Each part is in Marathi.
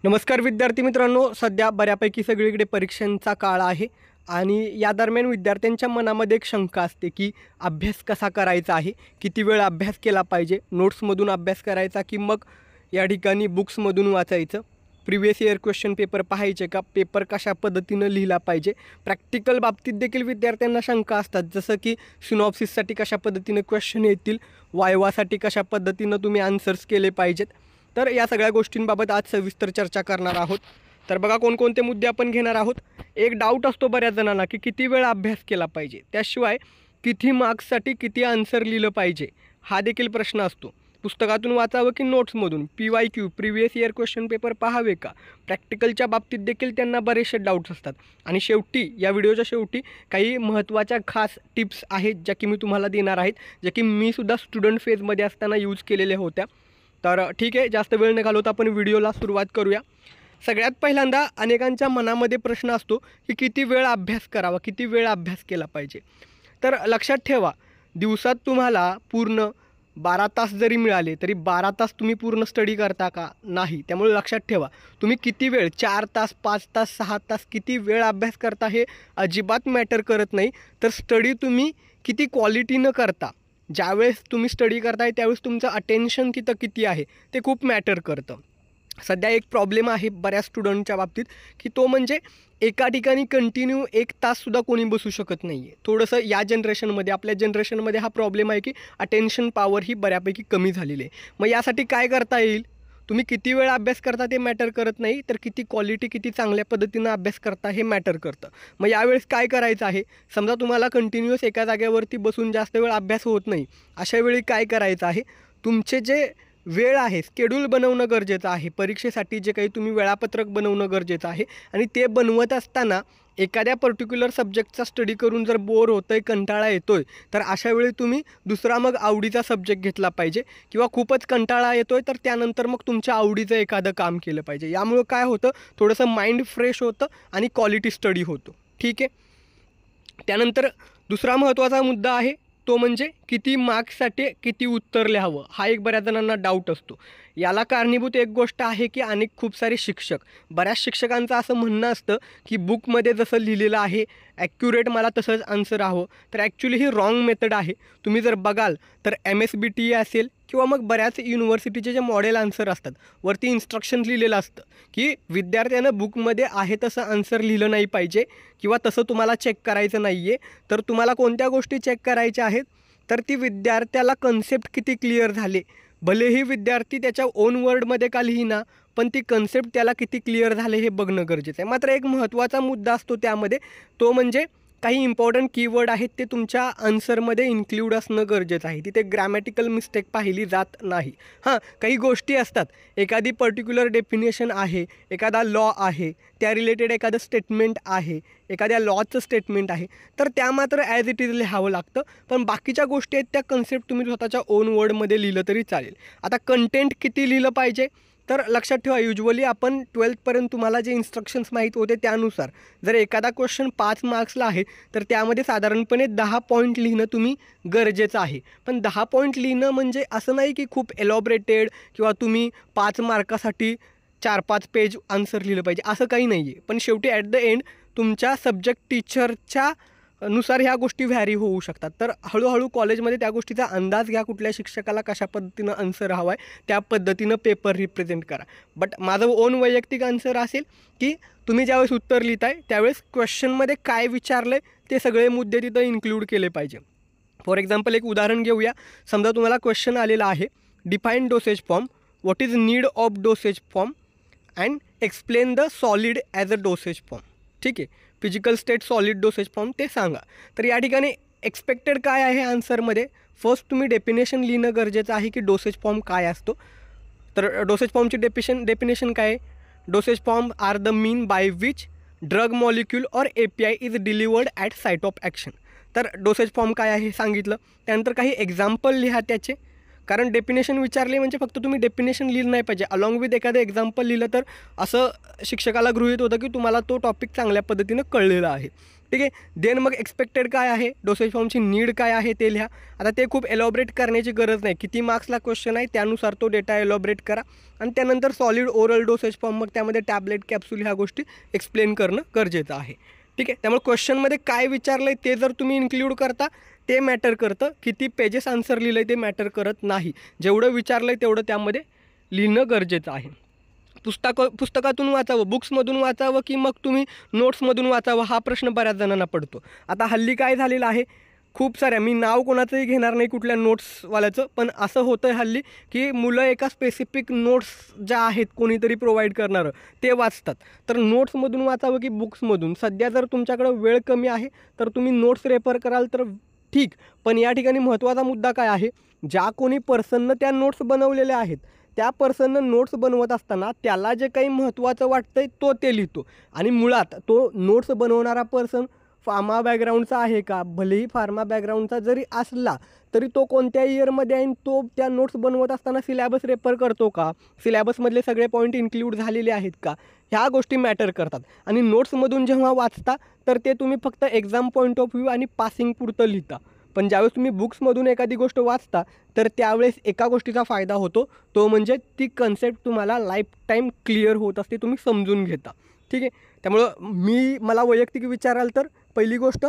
नमस्कार विद्यार्थी मित्रांनो, सध्या बऱ्यापैकी सगळीकडे परीक्षांचा काळ आहे आणि या दरम्यान विद्यार्थ्यांच्या मनामध्ये एक शंका असते की अभ्यास कसा करायचा आहे, किती वेळ अभ्यास केला पाहिजे, नोट्समधून अभ्यास करायचा की मग या ठिकाणी बुक्समधून वाचायचं, प्रिवियस इयर क्वेश्चन पेपर पाहायचे का, पेपर कशा पद्धतीनं लिहिला पाहिजे. प्रॅक्टिकल बाबतीत देखील विद्यार्थ्यांना शंका असतात, जसं की सिनॉप्सिससाठी कशा पद्धतीनं क्वेश्चन येतील, वायवासाठी कशा पद्धतीनं तुम्ही आन्सर्स केले पाहिजेत. तर या सगळ्या गोष्टींबाबत आज सविस्तर चर्चा करणार आहोत. तर बघा कोणकोणते मुद्दे आपण घेणार आहोत. एक डाऊट असतो बऱ्याच जणांना की किती वेळ अभ्यास केला पाहिजे, त्याशिवाय किती मार्क्ससाठी किती आन्सर लिहिलं पाहिजे हा देखील प्रश्न असतो. पुस्तकातून वाचावं की नोट्समधून, PYQ previous year question paper पाहावे का, प्रॅक्टिकलच्या बाबतीत देखील त्यांना बरेचसे डाऊट्स असतात. आणि शेवटी या व्हिडिओच्या शेवटी काही महत्त्वाच्या खास टिप्स आहेत ज्या की मी तुम्हाला देणार आहेत, ज्या की मी सुद्धा स्टुडंट फेजमध्ये असताना यूज केलेल्या होत्या. तर ठीक आहे, जास्त वेळ न घालवता आपण व्हिडिओला सुरुवात करूया. सगळ्यात पहिल्यांदा अनेकांच्या मनामध्ये प्रश्न असतो की किती वेळ अभ्यास करावा, किती वेळ अभ्यास केला पाहिजे. तर लक्षात ठेवा, दिवसात तुम्हाला पूर्ण 12 तास जरी मिळाले तरी 12 तास तुम्ही पूर्ण स्टडी करता का? नाही. त्यामुळे लक्षात ठेवा, तुम्ही किती वेळ 4 तास, 5 तास, 6 तास किती वेळ अभ्यास करता हे अजिबात मॅटर करत नाही. तर स्टडी तुम्ही किती क्वालिटीनं करता, ज्यावेळेस तुम्ही स्टडी करताय त्यावेळेस तुमचं अटेन्शन तिथं किती आहे ते खूप मॅटर करतं. सध्या एक प्रॉब्लेम आहे बऱ्याच स्टुडंटच्या बाबतीत की तो म्हणजे एका ठिकाणी कंटिन्यू 1 ताससुद्धा कोणी बसू शकत नाही आहे. थोडंसं या जनरेशनमध्ये, आपल्या जनरेशनमध्ये हा प्रॉब्लेम आहे की अटेन्शन पॉवर ही बऱ्यापैकी कमी झालेली आहे. मग यासाठी काय करता येईल? तुम्ही किती वेळ अभ्यास करता ते मॅटर करत नाही, तर किती क्वालिटी, किती चांगल्या पद्धतीनं अभ्यास करता हे मॅटर करतं. मग यावेळेस काय करायचं आहे? समजा तुम्हाला कंटिन्युअस एका जागेवरती बसून जास्त वेळ अभ्यास होत नाही, अशा वेळी काय करायचं आहे? तुमचे जे वेळ आहे, शेड्यूल बनवणं गरजेचं आहे. परीक्षेसाठी जे काही तुम्ही वेळापत्रक बनवणं गरजेचं आहे आणि ते बनवत असताना एखाद्या पर्टिक्युलर सब्जेक्टचा स्टडी करून जर बोर होतं आहे, कंटाळा येतो आहे, तर अशा वेळी तुम्ही दुसरा मग आवडीचा सब्जेक्ट घेतला पाहिजे. किंवा खूपच कंटाळा येतो आहे तर त्यानंतर मग तुमच्या आवडीचं एखादं काम केलं पाहिजे. यामुळं काय होतं, थोडंसं माइंड फ्रेश होतं आणि क्वालिटी स्टडी होतो. ठीक आहे. त्यानंतर दुसरा महत्त्वाचा मुद्दा आहे तो म्हणजे किती मार्क्ससाठी किती उत्तर लिहावं, हा एक बऱ्याच जणांना डाऊट असतो. याला कारणीभूत एक गोष्ट आहे की खूप सारे शिक्षक, बऱ्याच शिक्षकांचं असं म्हणणं असतं की बुकमध्ये जसं लिहिलेलं आहे ॲक्युरेट मला तसंच आन्सर हवं. तर ॲक्च्युली ही रॉंग मेथड आहे. तुम्ही जर बघाल तर MSBT असेल किंवा मग बऱ्याच युनिव्हर्सिटीचे जे मॉडेल आन्सर असतात वरती इन्स्ट्रक्शन लिहिलेलं असतं की विद्यार्थ्यानं बुकमध्ये आहे तसं आन्सर लिहिलं नाही पाहिजे किंवा तसं तुम्हाला चेक करायचं नाही आहे. तर तुम्हाला कोणत्या गोष्टी चेक करायच्या आहेत? तर ती विद्यार्थ्याला कन्सेप्ट किती क्लिअर झाले. भलेही विद्यार्थी त्याच्या ओन वर्डमध्ये का लिहिना, पण ती कन्सेप्ट त्याला किती क्लिअर झाले हे बघणं गरजेचं आहे. मात्र एक महत्त्वाचा मुद्दा असतो त्यामध्ये, तो म्हणजे काही इम्पॉर्टंट कीवर्ड आहेत ते तुमच्या आन्सरमध्ये इन्क्ल्यूड असणं गरजेचं आहे. तिथे ग्रॅमॅटिकल मिस्टेक पाहिली जात नाही. हां, काही गोष्टी असतात, एखादी पर्टिक्युलर डेफिनेशन आहे, एखादा लॉ आहे, त्या रिलेटेड एखादं स्टेटमेंट आहे, एखाद्या लॉचं स्टेटमेंट आहे, तर त्या मात्र ॲज इट इज लिहावं लागतं. पण बाकीच्या गोष्टी आहेत त्या कन्सेप्ट तुम्ही स्वतःच्या ओन वर्डमध्ये लिहिलं तरी चालेल. आता कंटेंट किती लिहिलं पाहिजे? तर लक्षात ठेवा, युजुअली आपण 12थपर्यंत तुम्हाला जे इन्स्ट्रक्शन्स माहीत होते त्यानुसार जर एखादा क्वेश्चन 5 मार्क्सला आहे तर त्यामध्ये साधारणपणे 10 पॉईंट लिहिणं तुम्ही गरजेचं आहे. पण 10 पॉईंट लिहिणं म्हणजे असं नाही की खूप एलॉबरेटेड किंवा तुम्ही 5 मार्कासाठी 4-5 पेज आन्सर लिहिलं पाहिजे, असं काही नाही आहे. पण शेवटी ॲट द एंड तुमच्या सब्जेक्ट टीचरच्या नुसार ह्या गोष्टी व्हॅरी होऊ शकतात. तर हळूहळू कॉलेजमध्ये त्या गोष्टीचा अंदाज घ्या, कुठल्या शिक्षकाला कशा पद्धतीनं आन्सर हवा आहे त्या पद्धतीनं पेपर रिप्रेझेंट करा. बट माझं ओन वैयक्तिक आन्सर असेल की तुम्ही ज्यावेळेस उत्तर लिहिताय त्यावेळेस क्वेश्चनमध्ये काय विचारलं आहे ते सगळे मुद्दे तिथं इन्क्लूड केले पाहिजे. फॉर एक्झाम्पल एक उदाहरण घेऊया. समजा तुम्हाला क्वेश्चन आलेला आहे, define dosage form, what is need of dosage form and explain the solid as a dosage form. ठीक आहे, physical state solid dosage form ते सांगा. तर या ठिकाणी एक्सपेक्टेड काय आहे आन्सरमध्ये? फर्स्ट तुम्ही डेफिनेशन लिहिणं गरजेचं आहे की डोसेज फॉर्म काय असतो. तर डोसेज फॉर्मची डेफिनेशन काय आहे? Dosage form are the mean by which drug molecule or API is delivered at site of action. तर डोसेज फॉर्म काय आहे हे सांगितलं. त्यानंतर काही एक्झाम्पल लिहा त्याचे. कारण डेफिनेशन विचारली म्हणजे फक्त तुम्ही डेफिनेशन लिहिलं नाही पाहिजे, अलॉंग विथ एखादं एक्झाम्पल लिहिलं तर असं शिक्षकाला गृहीत होतं की तुम्हाला तो टॉपिक चांगल्या पद्धतीनं कळलेला आहे. ठीक आहे. देन मग एक्सपेक्टेड काय आहे, डोसेज फॉर्मची नीड काय आहे ते लिहा. आता ते खूप एलॉबरेट करण्याची गरज नाही, किती मार्क्सला क्वेश्चन आहे त्यानुसार तो डेटा एलॉबरेट करा. आणि त्यानंतर सॉलिड ओरल डोसेज फॉर्म, मग त्यामध्ये टॅबलेट कॅप्सूल ह्या गोष्टी एक्सप्लेन करणं गरजेचं आहे. ठीक आहे. त्यामुळे क्वेश्चनमध्ये काय विचारलं आहे ते जर तुम्ही इन्क्ल्यूड करता ते मॅटर करतं, किती पेजेस आन्सर लिहिलं आहे ते मॅटर करत नाही. जेवढं विचारलं आहे तेवढं त्यामध्ये लिहिणं गरजेचं आहे. पुस्तकातून वाचावं, बुक्समधून वाचावं की मग तुम्ही नोट्समधून वाचावं, हा प्रश्न बऱ्याच जणांना पडतो. आता हल्ली काय झालेलं आहे, खूप साऱ्या, मी नाव कोणाचंही घेणार नाही कुठल्या नोट्सवाल्याचं, पण असं होतं आहे हल्ली की मुलं एका स्पेसिफिक नोट्स ज्या आहेत कोणीतरी प्रोव्हाइड करणारं ते वाचतात. तर नोट्समधून वाचावं की बुक्समधून, सध्या जर तुमच्याकडं वेळ कमी आहे तर तुम्ही नोट्स रेफर कराल तर ठीक. पण या ठिकाणी महत्त्वाचा मुद्दा काय आहे, ज्या कोणी पर्सननं त्या नोट्स बनवलेल्या आहेत त्या पर्सननं नोट्स बनवत असताना त्याला जे काही महत्त्वाचं वाटतं आहे तो ते लिहितो. आणि मुळात तो नोट्स बनवणारा पर्सन फार्मा बॅकग्राऊंडचा आहे का, भलेही फार्मा बॅकग्राऊंडचा जरी असला तरी तो कोणत्या इयरमध्ये आहे, तो त्या नोट्स बनवत असताना सिलॅबस रेफर करतो का, सिलॅबसमधले सगळे पॉईंट इन्क्ल्यूड झालेले आहेत का, ह्या गोष्टी मॅटर करतात. आणि नोट्समधून जेव्हा वाचता तर ते तुम्ही फक्त एक्झाम पॉईंट ऑफ व्ह्यू आणि पासिंग पुरतं लिहिता. पण ज्यावेळेस तुम्ही बुक्समधून एखादी गोष्ट वाचता तर त्यावेळेस एका गोष्टीचा फायदा होतो, तो म्हणजे ती कन्सेप्ट तुम्हाला लाईफ टाईम क्लिअर होत असते, तुम्ही समजून घेता. ठीक आहे. त्यामुळं मला वैयक्तिक विचाराल तर पहिली गोष्ट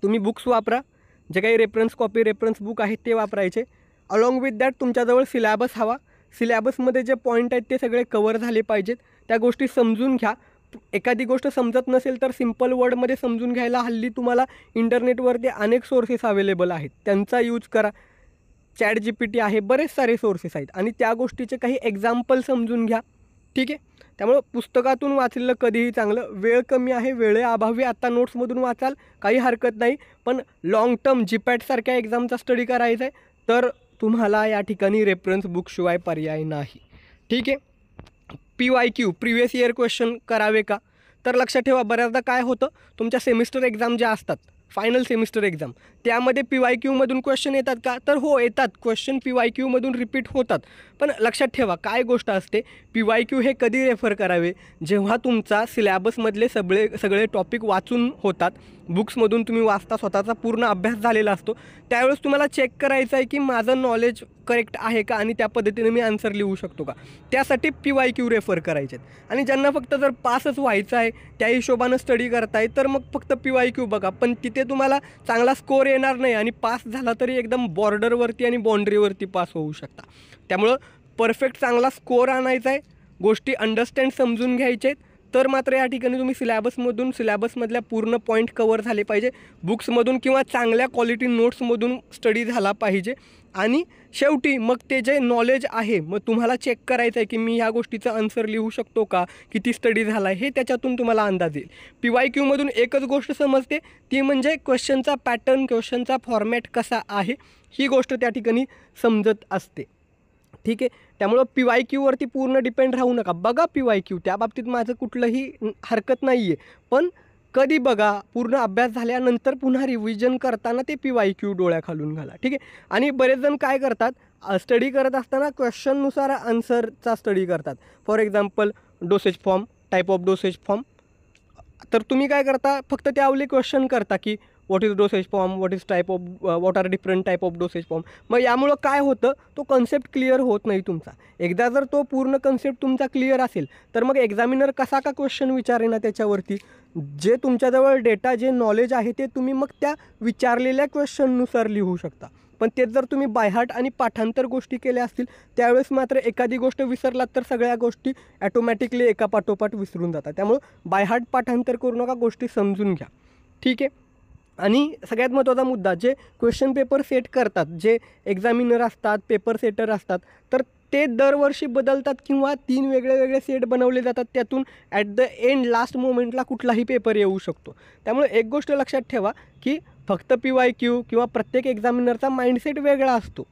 तुम्ही बुक्स वापरा, जे काही रेफरन्स कॉपी रेफरन्स बुक आहेत ते वापरायचे. अलॉंग विथ दॅट तुमच्याजवळ सिलॅबस हवा, सिलॅबसमध्ये जे पॉईंट आहेत ते सगळे कवर झाले पाहिजेत, त्या गोष्टी समजून घ्या. एखादी गोष्ट समजत नसेल तर सिम्पल वर्डमध्ये समजून घ्यायला हल्ली तुम्हाला इंटरनेटवरती अनेक सोर्सेस अवेलेबल आहेत, त्यांचा यूज करा. ChatGPT आहे, बरेच सारे सोर्सेस आहेत आणि त्या गोष्टीचे काही एक्झाम्पल समजून घ्या. ठीक आहे. त्यामुळं पुस्तकातून वाचलेलं कधीही चांगलं. वेळ कमी आहे, वेळेअभावी आता नोट्समधून वाचाल काही हरकत नाही, पण लाँग टर्म GPAT-सारख्या एक्झामचा स्टडी करायचा आहे तर तुम्हाला या ठिकाणी रेफरन्स बुकशिवाय पर्याय नाही. ठीक आहे. PYQ प्रिव्हियस इयर क्वेश्चन करावे का, तर लक्षात ठेवा बऱ्याचदा काय होतं, तुमच्या सेमिस्टर एक्झाम ज्या असतात, फायनल सेमिस्टर एक्झाम, त्यामध्ये PYQमधून क्वेश्चन येतात का, तर हो येतात. क्वेश्चन PYQमधून रिपीट होतात. पण लक्षात ठेवा काय गोष्ट असते, PYQ हे कधी रेफर करावे, जेव्हा तुमचा सिलॅबसमधले सगळे टॉपिक वाचून होतात, बुक्समधून तुम्ही वाचता, स्वतःचा पूर्ण अभ्यास झालेला असतो, त्यावेळेस तुम्हाला चेक करायचं आहे की माझं नॉलेज करेक्ट आहे का आणि त्या पद्धतीने मी आन्सर लिहू शकतो का, त्यासाठी PYQ रेफर करायचे आहेत. आणि ज्यांना फक्त जर पासच व्हायचं आहे त्या हिशोबानं स्टडी करताय तर मग फक्त PYQ बघा, पण तिथे तुम्हाला चांगला स्कोर येणार नाही आणि पास झाला तरी एकदम बॉर्डरवरती आणि बाउंड्रीवरती पास होऊ शकता. त्यामुळं परफेक्ट चांगला स्कोर आणायचा आहे, गोष्टी अंडरस्टँड समजून घ्यायचे आहेत, तर मात्र या ठिकाणी तुम्ही सिलॅबसमधल्या पूर्ण पॉईंट कवर झाले पाहिजे, बुक्समधून किंवा चांगल्या क्वालिटी नोट्समधून स्टडी झाला पाहिजे. आणि शेवटी मग ते जे नॉलेज आहे मग तुम्हाला चेक करायचं आहे की मी ह्या गोष्टीचं आन्सर लिहू शकतो का, किती स्टडी झाला आहे, हे त्याच्यातून तुम्हाला अंदाज येईल. PYQमधून एकच गोष्ट समजते, ती म्हणजे क्वेश्चनचा पॅटर्न, क्वेश्चनचा फॉर्मॅट कसा आहे, ही गोष्ट त्या ठिकाणी समजत असते. ठीक आहे. त्यामुळं PYQवरती पूर्ण डिपेंड राहू नका, बघा PYQ, त्या बाबतीत माझं कुठलंही हरकत नाही आहे, पण कधी बघा, पूर्ण अभ्यास झाल्यानंतर पुन्हा रिव्हिजन करताना ते PYQ डोळ्याखालून घाला. ठीक आहे. आणि बरेच जण काय करतात, स्टडी करत असताना क्वेश्चननुसार आन्सरचा स्टडी करतात. For example dosage form, type of dosage form, तर तुम्ही काय करता, फक्त त्यावले क्वेश्चन करता की what is dosage form, what are different type of dosage form. मग यामुळं काय होतं, तो कन्सेप्ट क्लिअर होत नाही तुमचा. एकदा जर तो पूर्ण कन्सेप्ट तुमचा क्लिअर असेल तर मग एक्झामिनर कसा का क्वेश्चन विचारेना त्याच्यावरती, जे तुमच्याजवळ डेटा, जे नॉलेज आहे ते तुम्ही मग त्या विचारलेल्या क्वेश्चननुसार लिहू शकता. पण तेच जर तुम्ही बायहार्ट आणि पाठांतर गोष्टी केल्या असतील त्यावेळेस मात्र एखादी गोष्ट विसरलात तर सगळ्या गोष्टी ॲटोमॅटिकली एका पाठोपाठ विसरून जातात. त्यामुळं बायहार्ट पाठांतर करू नका, गोष्टी समजून घ्या. ठीक आहे. आणि सगळ्यात महत्त्वाचा मुद्दा, जे क्वेश्चन पेपर सेट करतात, जे एक्झामिनर असतात, पेपर सेटर असतात, तर ते दरवर्षी बदलतात किंवा 3 वेगळे सेट बनवले जातात, त्यातून ॲट द एंड लास्ट मोमेंटला कुठलाही पेपर येऊ शकतो. त्यामुळे एक गोष्ट लक्षात ठेवा की फक्त PYQ किंवा प्रत्येक एक्झामिनरचा माइंडसेट वेगळा असतो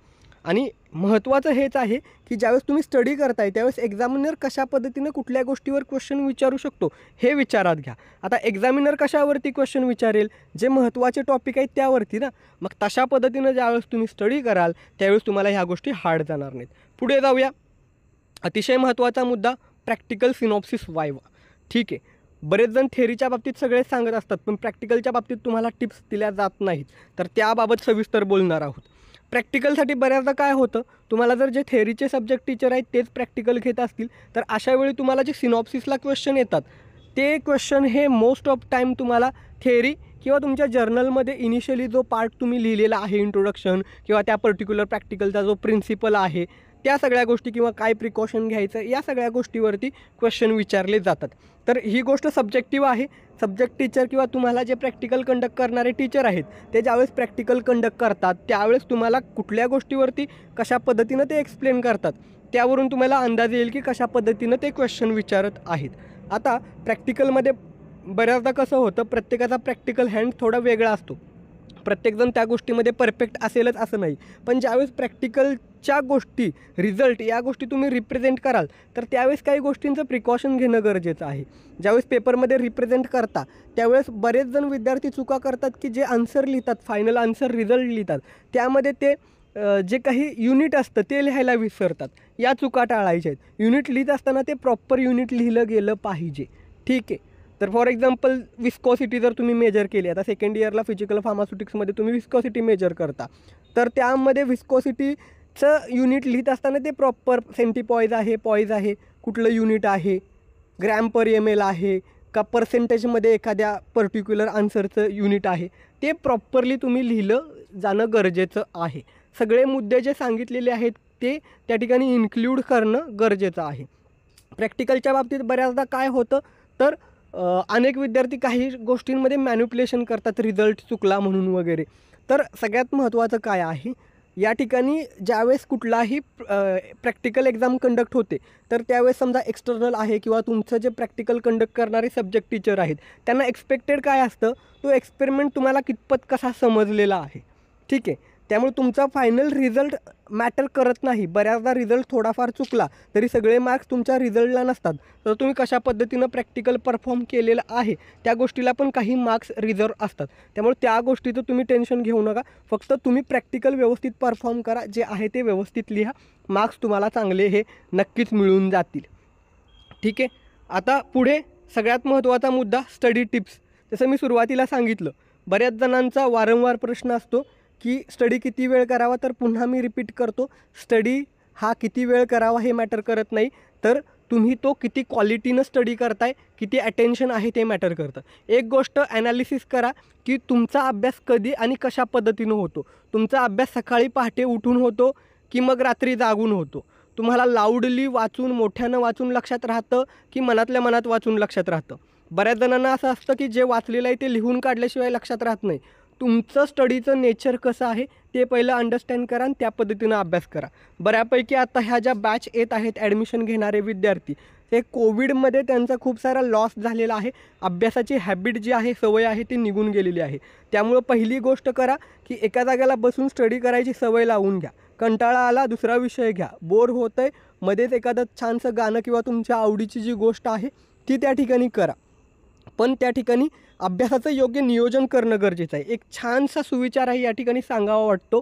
आणि महत्त्वाचं हेच आहे की ज्यावेळेस तुम्ही स्टडी करताय त्यावेळेस एक्झामिनर कशा पद्धतीनं कुठल्या गोष्टीवर क्वेश्चन विचारू शकतो हे विचारात घ्या. आता एक्झामिनर कशावरती क्वेश्चन विचारेल, जे महत्त्वाचे टॉपिक आहेत त्यावरती ना. मग तशा पद्धतीनं ज्यावेळेस तुम्ही स्टडी कराल त्यावेळेस तुम्हाला ह्या गोष्टी हार्ड जाणार नाहीत. पुढे जाऊया. अतिशय महत्त्वाचा मुद्दा, प्रॅक्टिकल सिनॉप्सिस व्हायवा. ठीक आहे, बरेच जण थेअरीच्या बाबतीत सगळे सांगत असतात पण प्रॅक्टिकलच्या बाबतीत तुम्हाला टिप्स दिल्या जात नाहीत, तर त्याबाबत सविस्तर बोलणार आहोत. प्रॅक्टिकलसाठी बऱ्याचदा काय होतं, तुम्हाला जर जे थेअरीचे सब्जेक्ट टीचर आहेत तेच प्रॅक्टिकल घेत असतील तर अशा वेळी तुम्हाला जे सिनॉप्सिसला क्वेश्चन येतात ते क्वेश्चन हे मोस्ट ऑफ टाईम तुम्हाला थेअरी किंवा तुमच्या जर्नलमध्ये इनिशियली जो पार्ट तुम्ही लिहिलेला आहे इंट्रोडक्शन किंवा त्या पर्टिक्युलर प्रॅक्टिकलचा जो प्रिन्सिपल आहे त्या सगळ्या गोष्टी किंवा काय प्रिकॉशन घ्यायचं या सगळ्या गोष्टीवरती क्वेश्चन विचारले जातात. तर ही गोष्ट सब्जेक्टिव्ह आहे. सब्जेक्ट टीचर किंवा तुम्हाला जे प्रॅक्टिकल कंडक्ट करणारे टीचर आहेत ते ज्यावेळेस प्रॅक्टिकल कंडक्ट करतात त्यावेळेस तुम्हाला कुठल्या गोष्टीवरती कशा पद्धतीनं ते एक्सप्लेन करतात त्यावरून तुम्हाला अंदाज येईल की कशा पद्धतीनं ते क्वेश्चन विचारत आहेत. आता प्रॅक्टिकलमध्ये बऱ्याचदा कसं होतं, प्रत्येकाचा प्रॅक्टिकल हँड थोडा वेगळा असतो. प्रत्येकजण त्या गोष्टीमध्ये परफेक्ट असेलच असं नाही, पण ज्यावेळेस प्रॅक्टिकलच्या गोष्टी रिझल्ट या गोष्टी तुम्ही रिप्रेझेंट कराल तर त्यावेळेस काही गोष्टींचं प्रिकॉशन घेणं गरजेचं आहे. ज्यावेळेस पेपरमध्ये रिप्रेझेंट करता त्यावेळेस बरेच जण विद्यार्थी चुका करतात की जे आन्सर लिहितात, फायनल आन्सर रिझल्ट लिहितात त्यामध्ये ते जे काही युनिट असतं ते लिहायला विसरतात. या चुका टाळायच्या आहेत. युनिट लिहित असताना ते प्रॉपर युनिट लिहिलं गेलं पाहिजे. ठीक आहे, तर फॉर एक्झाम्पल विस्कॉसिटी जर तुम्ही मेजर केली, आता सेकंड इयरला फिजिकल फार्मास्युटिक्समध्ये तुम्ही विस्कॉसिटी मेजर करता तर त्यामध्ये विस्कॉसिटीचं युनिट लिहित असताना ते प्रॉपर सेंटीपॉईज आहे, पॉईज आहे, कुठलं युनिट आहे, ग्रॅम पर ml आहे का पर्सेंटेजमध्ये एखाद्या पर्टिक्युलर आन्सरचं युनिट आहे, ते प्रॉपरली तुम्ही लिहिलं जाणं गरजेचं आहे. सगळे मुद्दे जे सांगितलेले आहेत ते त्या ठिकाणी इन्क्ल्यूड करणं गरजेचं आहे. प्रॅक्टिकलच्या बाबतीत बऱ्याचदा काय होतं तर अनेक विद्यार्थी काही गोष्टींमध्ये मॅन्युप्युलेशन करतात, रिझल्ट चुकला म्हणून वगैरे. तर सगळ्यात महत्त्वाचं काय आहे, या ठिकाणी ज्यावेळेस कुठलाही प्रॅक्टिकल एक्झाम कंडक्ट होते तर त्यावेळेस समजा एक्सटर्नल आहे किंवा तुमचं जे प्रॅक्टिकल कंडक्ट करणारे सब्जेक्ट टीचर आहेत त्यांना एक्सपेक्टेड काय असतं, तो एक्सपेरिमेंट तुम्हाला कितपत कसा समजलेला आहे. ठीक आहे, त्यामुळे तुमचा फायनल रिझल्ट मॅटर करत नाही. बऱ्याचदा रिझल्ट थोडाफार चुकला तरी सगळे मार्क्स तुमच्या रिझल्टला नसतात, तर तुम्ही कशा पद्धतीनं प्रॅक्टिकल परफॉर्म केलेलं आहे त्या गोष्टीला पण काही मार्क्स रिझर्व असतात. त्यामुळे त्या गोष्टीचं तुम्ही टेन्शन घेऊ नका. फक्त तुम्ही प्रॅक्टिकल व्यवस्थित परफॉर्म करा, जे आहे ते व्यवस्थित लिहा, मार्क्स तुम्हाला चांगले हे नक्कीच मिळून जातील. ठीक आहे, आता पुढे सगळ्यात महत्त्वाचा मुद्दा, स्टडी टिप्स. जसं मी सुरुवातीला सांगितलं, बऱ्याच जणांचा वारंवार प्रश्न असतो की स्टडी किती वेळ करावा, तर पुन्हा मी रिपीट करतो, स्टडी हा किती वेळ करावा हे मॅटर करत नाही, तर तुम्ही तो किती क्वालिटीनं स्टडी करताय, किती अटेन्शन आहे ते मॅटर करतं. एक गोष्ट ॲनालिसिस करा की तुमचा अभ्यास कधी आणि कशा पद्धतीनं होतो. तुमचा अभ्यास सकाळी पहाटे उठून होतो की मग रात्री जागून होतो. तुम्हाला लाऊडली वाचून, मोठ्यानं वाचून लक्षात राहतं की मनातल्या मनात वाचून लक्षात राहतं. बऱ्याच जणांना असं असतं की जे वाचलेलं आहे ते लिहून काढल्याशिवाय लक्षात राहत नाही. तुमचं स्टडीचं नेचर कसं आहे ते पहिलं अंडरस्टँड करा आणि त्या पद्धतीनं अभ्यास करा. बऱ्यापैकी आता ह्या ज्या बॅच येत आहेत ॲडमिशन घेणारे विद्यार्थी, ते कोविडमध्ये त्यांचा खूप सारा लॉस झालेला आहे. अभ्यासाची हॅबिट जी आहे, सवय आहे ती निघून गेलेली आहे. त्यामुळं पहिली गोष्ट करा की एका जागेला बसून स्टडी करायची सवय लावून घ्या. कंटाळा आला दुसरा विषय घ्या, बोर होतं आहे मध्येच एखादं छानसं गाणं किंवा तुमच्या आवडीची जी गोष्ट आहे ती त्या ठिकाणी करा. पण त्या ठिकाणी अभ्यासाचं योग्य नियोजन करणं गरजेचं आहे. एक छानसा सुविचार आहे या ठिकाणी सांगावा वाटतो,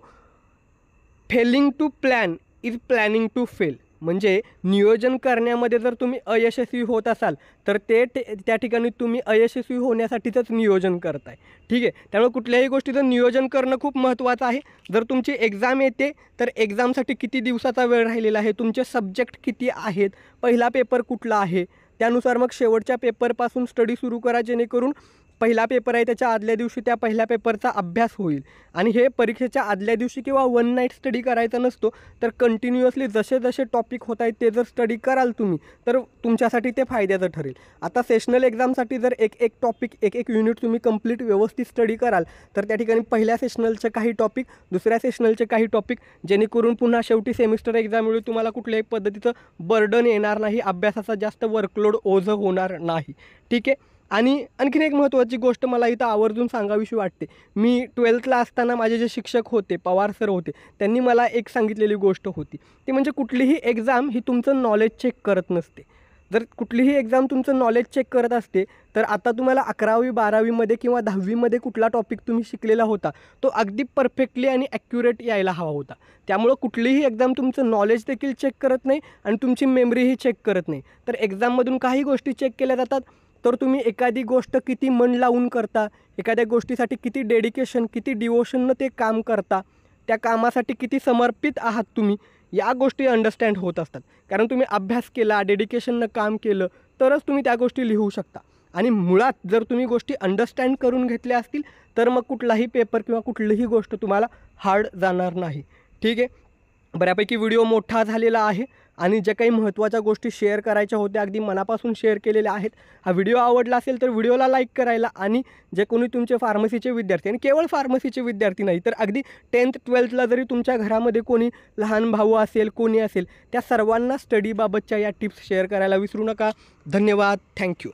failing to plan is planning to fail. म्हणजे नियोजन करण्यामध्ये जर तुम्ही अयशस्वी होत असाल तर त्या ठिकाणी तुम्ही अयशस्वी होण्यासाठीचंच नियोजन करताय. ठीक आहे, त्यामुळे कुठल्याही गोष्टीचं नियोजन करणं खूप महत्त्वाचं आहे. जर तुमची एक्झाम येते तर एक्झामसाठी किती दिवसाचा वेळ राहिलेला आहे, तुमचे सब्जेक्ट किती आहेत, पहिला पेपर कुठला आहे, त्यानुसार मग शेवटच्या पेपरपासून स्टडी सुरू करा, जेणेकरून पहिला पेपर आहे त्याच्या आदल्या दिवशी त्या पहिल्या पेपरचा अभ्यास होईल. आणि हे परीक्षेच्या आदल्या दिवशी किंवा वन नाईट स्टडी करायचा नसतो, तर कंटिन्युअसली जसे जसे टॉपिक होत आहेत ते जर स्टडी कराल तुम्ही तर तुमच्यासाठी ते फायद्याचं ठरेल. आता सेशनल एक्झामसाठी जर एक एक टॉपिक, एक एक युनिट तुम्ही कंप्लीट व्यवस्थित स्टडी कराल तर त्या ठिकाणी पहिल्या सेशनलचे काही टॉपिक, दुसऱ्या सेशनलचे काही टॉपिक, जेणेकरून पुन्हा शेवटी सेमिस्टर एक्झामवेळी तुम्हाला कुठल्याही पद्धतीचं बर्डन येणार नाही, अभ्यासाचा जास्त वर्कलोड ओझं होणार नाही. ठीक आहे, आणि आणखीन एक महत्त्वाची गोष्ट मला इथं आवर्जून सांगावीशी वाटते. मी 12थला असताना माझे जे शिक्षक होते, पवार सर होते, त्यांनी मला एक सांगितलेली गोष्ट होती. ती म्हणजे कुठलीही एक्झाम ही तुमचं नॉलेज चेक करत नसते. जर कुठलीही एक्झाम तुमचं नॉलेज चेक करत असते, तर आता तुम्हाला 11वी 12वीमध्ये किंवा 10वीमध्ये कुठला टॉपिक तुम्ही शिकलेला होता, तो अगदी परफेक्टली आणि ॲक्युरेट यायला हवा होता. त्यामुळं कुठलीही एक्झाम तुमचं नॉलेज देखील चेक करत नाही आणि तुमची मेमरीही चेक करत नाही. तर एक्झाममधून काही गोष्टी चेक केल्या जातात. तर तुम्ही एखादी गोष्ट किती मन लावून करता, एखाद्या गोष्टीसाठी किती डेडिकेशन, किती डिवोशननं ते काम करता, त्या कामासाठी किती समर्पित आहात तुम्ही, या गोष्टी अंडरस्टँड होत असतात. कारण तुम्ही अभ्यास केला, डेडिकेशननं काम केलं, तरच तुम्ही त्या गोष्टी लिहू शकता. आणि मुळात जर तुम्ही गोष्टी अंडरस्टँड करून घेतल्या असतील, तर मग कुठलाही पेपर किंवा कुठलीही गोष्ट तुम्हाला हार्ड जाणार नाही. ठीक आहे. बऱ्यापैकी व्हिडिओ मोठा झालेला आहे आणि ज्या काही महत्त्वाच्या गोष्टी शेअर करायच्या होत्या अगदी मनापासून शेअर केलेल्या आहेत. हा व्हिडिओ आवडला असेल तर व्हिडिओला लाईक करायला आणि जे कोणी तुमचे फार्मसीचे विद्यार्थी आणि केवळ फार्मसीचे विद्यार्थी नाही तर अगदी 10th 12thला जरी तुमच्या घरामध्ये कोणी लहान भाऊ असेल, कोणी असेल, त्या सर्वांना स्टडीबाबतच्या या टिप्स शेअर करायला विसरू नका. धन्यवाद. थँक्यू.